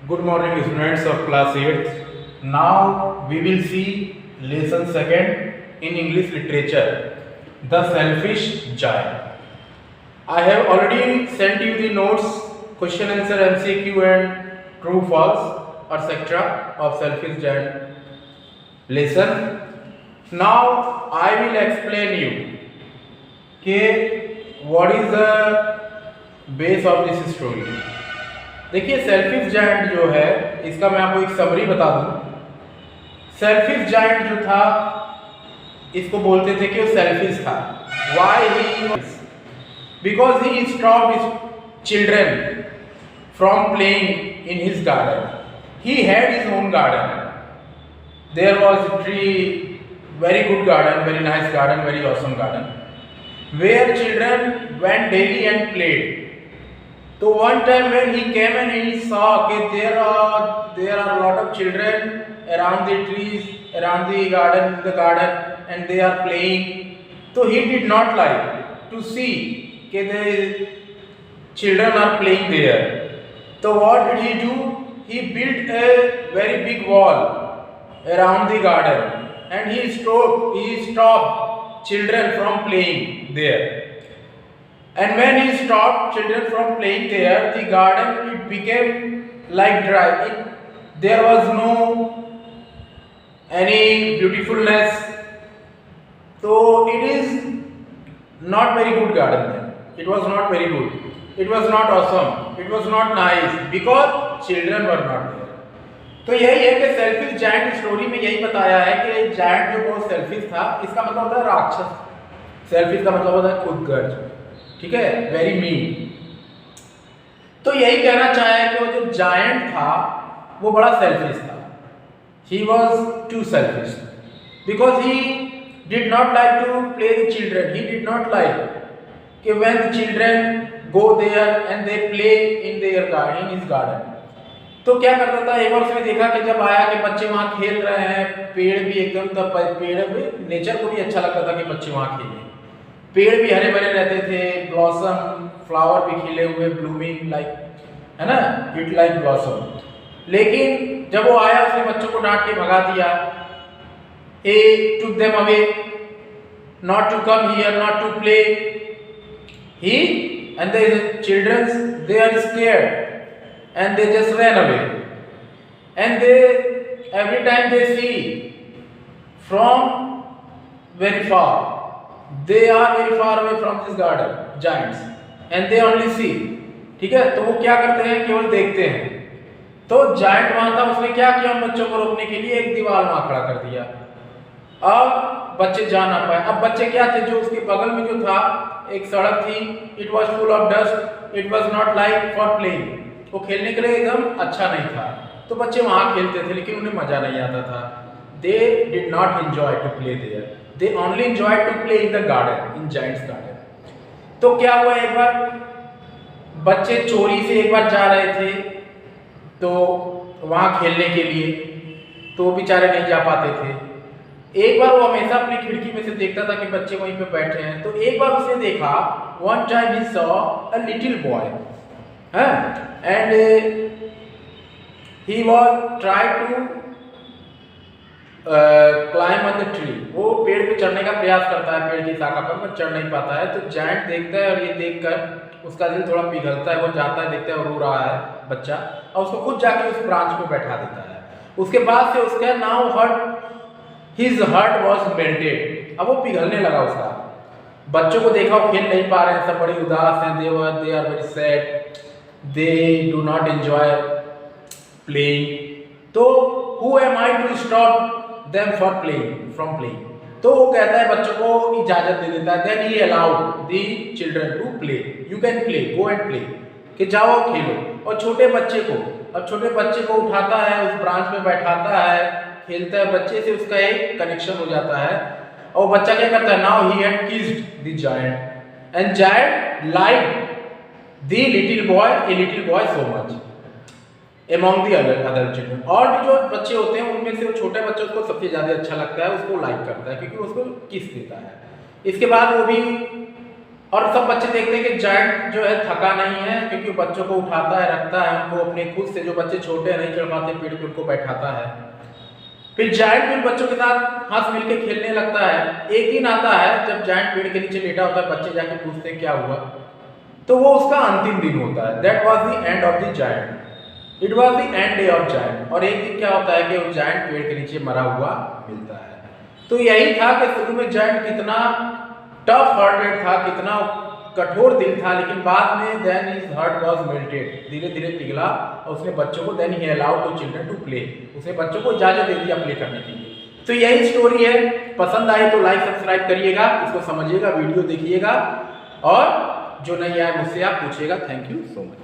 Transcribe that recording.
Good morning, students of class 8th. Now we will see lesson 2nd in English literature, The Selfish Giant. I have already sent you the notes, question answer, MCQ and true false etc. of Selfish Giant lesson. Now I will explain you what is the base of this story. देखिए selfish giant जो है इसका मैं आपको एक summary बता दूं। Selfish giant जो था इसको बोलते थे कि वो सेल्फिश था। Why he? Because he stopped his children from playing in his garden. He had his own garden. There was a tree, very good garden, very nice garden, very awesome garden, where children went daily and played. So one time when he came and he saw that there are a lot of children around the trees, around the garden, and they are playing. So he did not like to see that the children are playing there. So what did he do? He built a very big wall around the garden, and he stopped children from playing there. And when he stopped children from playing there, the garden it became like dry. There was no any beautifulness. So it is not very good garden then. It was not very good. It was not awesome. It was not nice because children were not there. तो यही है कि selfish giant story में यही बताया है कि giant जो बहुत सेल्फिश था, इसका मतलब होता है राक्षस। सेल्फिश का मतलब होता है खुदगर्ज, ठीक है, वेरी मीन। तो यही कहना चाहे कि वो जो जायंट था वो बड़ा सेल्फिश था। ही was too selfish because he did not like to play the children. He did not like कि when the children go there and they play in their garden, in his garden. तो क्या करता था, एक बार उसने देखा कि जब आया कि बच्चे वहां खेल रहे हैं, पेड़ भी एकदम, तब पेड़ भी, नेचर को भी अच्छा लगता था कि बच्चे वहां खेलें। पेड़ भी हरे भरे रहते थे, ब्लॉसम, फ्लावर भी खिले हुए, ब्लूमिंग लाइक, है ना, इट लाइक ब्लॉसम। लेकिन जब वो आया उसने बच्चों को डांट के भगा दिया। he took them away, not to come here, not to play. He and the children, they are scared and they just ran away. And they, every time they see from very far, they are very far away from this garden, giants, and they only see, ठीक है। तो वो क्या करते हैं, केवल देखते हैं। तो जायंट वहां था, उसने क्या किया, उन बच्चों को रोकने के लिए एक दीवार वहां खड़ा कर दिया। अब बच्चे जा ना पाए। अब बच्चे क्या थे, जो उसके बगल में जो था एक सड़क थी, it was full of dust, it was not like for playing, वो खेलने के लिए एकदम अच्छा नहीं था। तो बच्चे वहां खेलते थे लेकिन उन्हें मजा नहीं आता था। They did not enjoy to play there, they only enjoy to play in the garden, in giant's garden. तो क्या हुआ, एक बार बच्चे चोरी से एक बार जा रहे थे तो वहां खेलने के लिए, तो बेचारे नहीं जा पाते थे। एक बार वो हमेशा अपनी खिड़की में से देखता था कि बच्चे वहीं पे बैठे हैं। तो एक बार उसने देखा, one time he saw a little boy, and he was tried to climb on the tree. वो पेड़ पे चढ़ने का प्रयास करता है, पेड़ की शाखा पर चढ़ नहीं पाता है। तो जायंट देखता है और ये देखकर उसका दिल थोड़ा पिघलता है। वो जाता है, देखता है रो रहा है बच्चा, और उसको खुद जाके उस ब्रांच पे बैठा देता है। उसके बाद से उसका now his heart was melted. अब वो पिघलने लगा उसका। बच्चों को देखा वो खेल नहीं पा रहे हैं, सब बड़े उदास हैं, they are very sad, they do not enjoy playing. तो who am I to stop them from playing. तो वो कहता है, बच्चों को इजाजत दे देता है। then he allowed the children to play, you can play, go and play, कि जाओ खेलो। और छोटे बच्चे को, अब छोटे बच्चे को उठाता है, उस ब्रांच में बैठाता है, खेलता है बच्चे से, उसका एक कनेक्शन हो जाता है। और बच्चा क्या करता है, now he had kissed the giant and giant liked the little boy so much among the other children. और भी जो बच्चे होते हैं उनमें से वो छोटे बच्चे उसको सबसे ज़्यादा अच्छा लगता है, उसको लाइक करता है क्योंकि उसको किस देता है। इसके बाद वो भी और सब बच्चे देखते हैं कि जायंट जो है थका नहीं है, क्योंकि बच्चों को उठाता है, रखता है उनको अपने खुद से, जो बच्चे छोटे नहीं चढ़ पाते पेड़ पे उनको बैठाता है। फिर जायंट भी उन बच्चों के साथ हंस मिल के खेलने लगता है। एक दिन आता है जब जायंट पेड़ के नीचे लेटा होता है, बच्चे जाके पूछते हैं क्या हुआ, तो वो उसका अंतिम दिन होता है। That was the end of the giant, it was the end day of giant. और एक दिन क्या होता है कि वो जायंट पेड़ के नीचे मरा हुआ मिलता है। तो यही था कि शुरू में जायंट कितना टफ हार्टेड था, कितना कठोर दिल था, लेकिन बाद में then his heart was melted, धीरे धीरे पिघला और उसने बच्चों को then he allowed to children to play, उसने बच्चों को इजाजत दे दिया प्ले करने के लिए। तो यही स्टोरी है। पसंद आए तो लाइक सब्सक्राइब करिएगा, इसको समझिएगा, वीडियो देखिएगा, और जो नहीं आए मुझसे आप पूछिएगा। Thank you so much.